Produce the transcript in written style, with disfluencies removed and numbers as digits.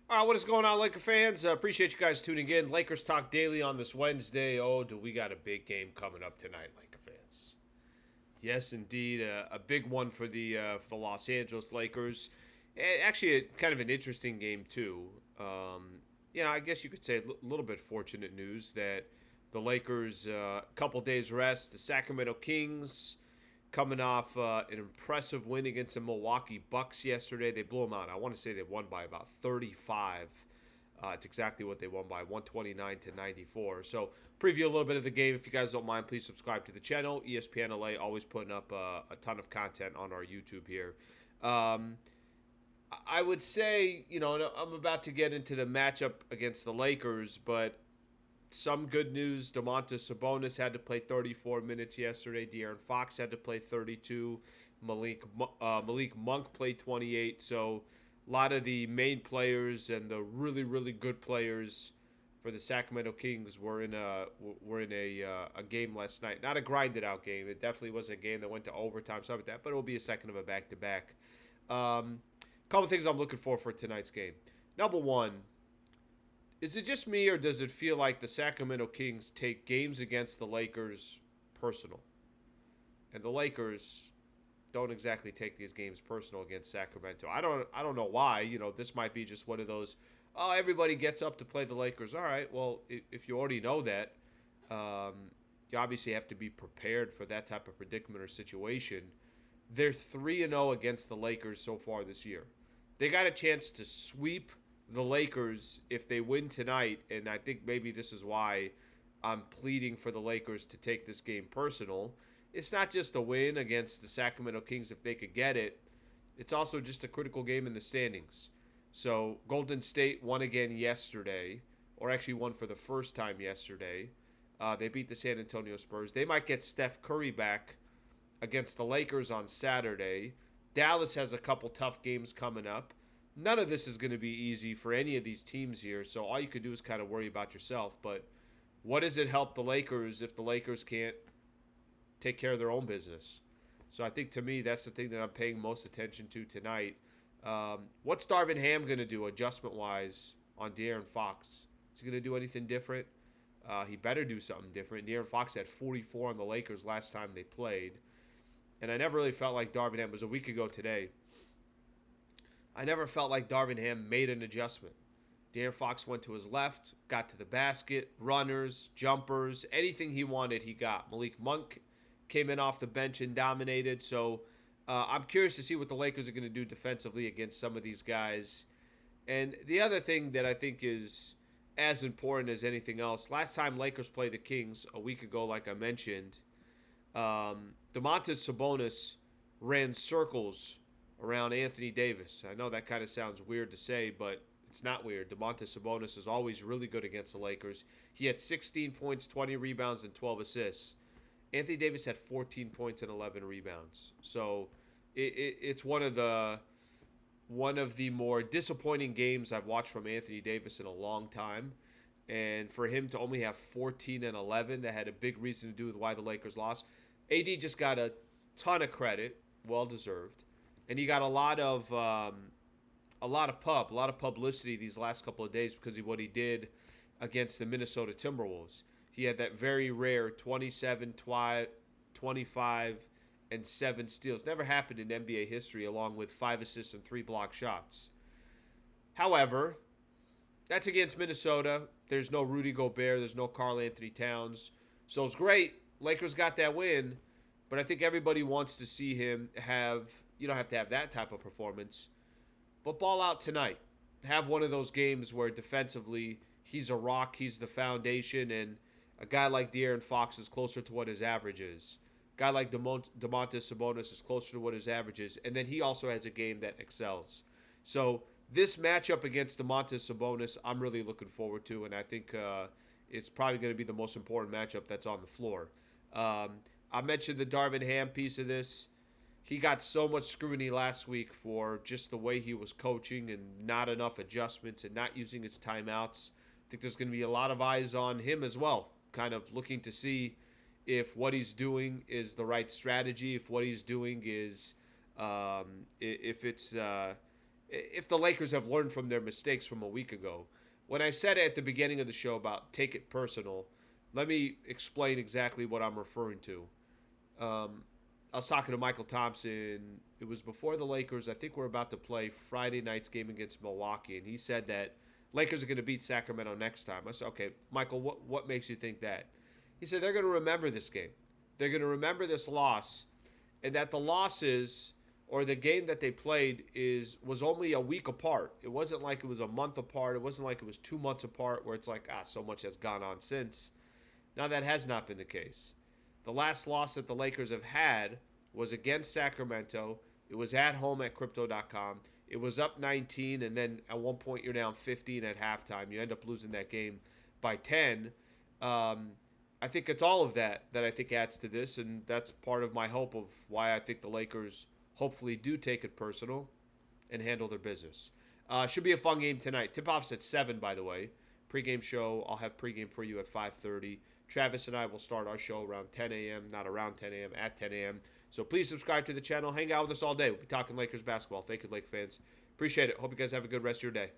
What is going on, Laker fans? Appreciate you guys tuning in. Lakers Talk Daily on this Wednesday. Oh, do we got a big game coming up tonight, Laker fans? Yes, indeed, a big one for the Los Angeles Lakers. Actually, kind of an interesting game too. I guess you could say a little bit fortunate news that the Lakers, a couple days rest. The Sacramento Kings coming off an impressive win against the Milwaukee Bucks yesterday. They blew them out. I want to say they won by about 35. It's exactly what they won by, 129 to 94. So, preview a little bit of the game. If you guys don't mind, please subscribe to the channel. ESPN LA always putting up a ton of content on our YouTube here. Um, I would say, I'm about to get into the matchup against the Lakers, but some good news. Domantas Sabonis had to play 34 minutes yesterday. De'Aaron Fox had to play 32. Malik Monk played 28. So a lot of the main players and the really, really good players for the Sacramento Kings were in a game last night. Not a grinded out game. It definitely was a game that went to overtime, something like that. But it will be a second of a back to back. Couple things I'm looking for tonight's game. Number one, is it just me, or does it feel like the Sacramento Kings take games against the Lakers personal? And the Lakers don't exactly take these games personal against Sacramento. I don't know why. This might be just one of those, oh, everybody gets up to play the Lakers. All right, well, if you already know that, you obviously have to be prepared for that type of predicament or situation. They're 3-0 against the Lakers so far this year. They got a chance to sweep the Lakers if they win tonight, and I think maybe this is why I'm pleading for the Lakers to take this game personal. It's not just a win against the Sacramento Kings if they could get it. It's also just a critical game in the standings. So Golden State won again yesterday, or actually won for the first time yesterday. They beat the San Antonio Spurs. They might get Steph Curry back against the Lakers on Saturday. Dallas has a couple tough games coming up. None of this is going to be easy for any of these teams here, so all you can do is kind of worry about yourself. But what does it help the Lakers if the Lakers can't take care of their own business? So I think, to me, that's the thing that I'm paying most attention to tonight. What's Darvin Ham going to do adjustment-wise on De'Aaron Fox? Is he going to do anything different? He better do something different. De'Aaron Fox had 44 on the Lakers last time they played. And I never really felt like Darvin Ham, it was a week ago today, I never felt like Darvin Ham made an adjustment. De'Aaron Fox went to his left, got to the basket, runners, jumpers, anything he wanted, he got. Malik Monk came in off the bench and dominated. So I'm curious to see what the Lakers are going to do defensively against some of these guys. And the other thing that I think is as important as anything else, last time Lakers played the Kings a week ago, like I mentioned, Domantas Sabonis ran circles around Anthony Davis. I know that kind of sounds weird to say, but it's not weird. Domantas Sabonis is always really good against the Lakers. He had 16 points, 20 rebounds, and 12 assists. Anthony Davis had 14 points and 11 rebounds. So it's one of the more disappointing games I've watched from Anthony Davis in a long time. And for him to only have 14 and 11, that had a big reason to do with why the Lakers lost. AD just got a ton of credit, well deserved, and he got a lot of publicity these last couple of days because of what he did against the Minnesota Timberwolves. He had that very rare 27, 25, and 7 steals. Never happened in NBA history, along with 5 assists and 3 block shots. However, that's against Minnesota. There's no Rudy Gobert. There's no Karl Anthony Towns. So it's great. Lakers got that win, but I think everybody wants to see him have, you don't have to have that type of performance, but ball out tonight. Have one of those games where defensively he's a rock, he's the foundation, and a guy like De'Aaron Fox is closer to what his average is. A guy like Domantas Sabonis is closer to what his average is, and then he also has a game that excels. So this matchup against Domantas Sabonis, I'm really looking forward to, and I think it's probably going to be the most important matchup that's on the floor. I mentioned the Darvin Ham piece of this. He got so much scrutiny last week for just the way he was coaching and not enough adjustments and not using his timeouts. I think there's going to be a lot of eyes on him as well, kind of looking to see if what he's doing is the right strategy, if what he's doing is if if the Lakers have learned from their mistakes from a week ago. When I said at the beginning of the show about take it personal, let me explain exactly what I'm referring to. I was talking to Michael Thompson. It was before the Lakers. I think we're about to play Friday night's game against Milwaukee, and he said that Lakers are going to beat Sacramento next time. I said, okay, Michael, what makes you think that? He said they're going to remember this game. They're going to remember this loss, and that the losses or the game that they played was only a week apart. It wasn't like it was a month apart. It wasn't like it was 2 months apart where it's like, so much has gone on since. Now that has not been the case. The last loss that the Lakers have had was against Sacramento. It was at home at Crypto.com. It was up 19, and then at one point you're down 15 at halftime. You end up losing that game by 10. I think it's all of that I think adds to this, and that's part of my hope of why I think the Lakers hopefully do take it personal and handle their business. Should be a fun game tonight. Tip-off's at 7, by the way. Pre-game show, I'll have pregame for you at 5:30. Travis and I will start our show around 10 a.m., not around 10 a.m., at 10 a.m. So please subscribe to the channel. Hang out with us all day. We'll be talking Lakers basketball. Thank you, Lake fans. Appreciate it. Hope you guys have a good rest of your day.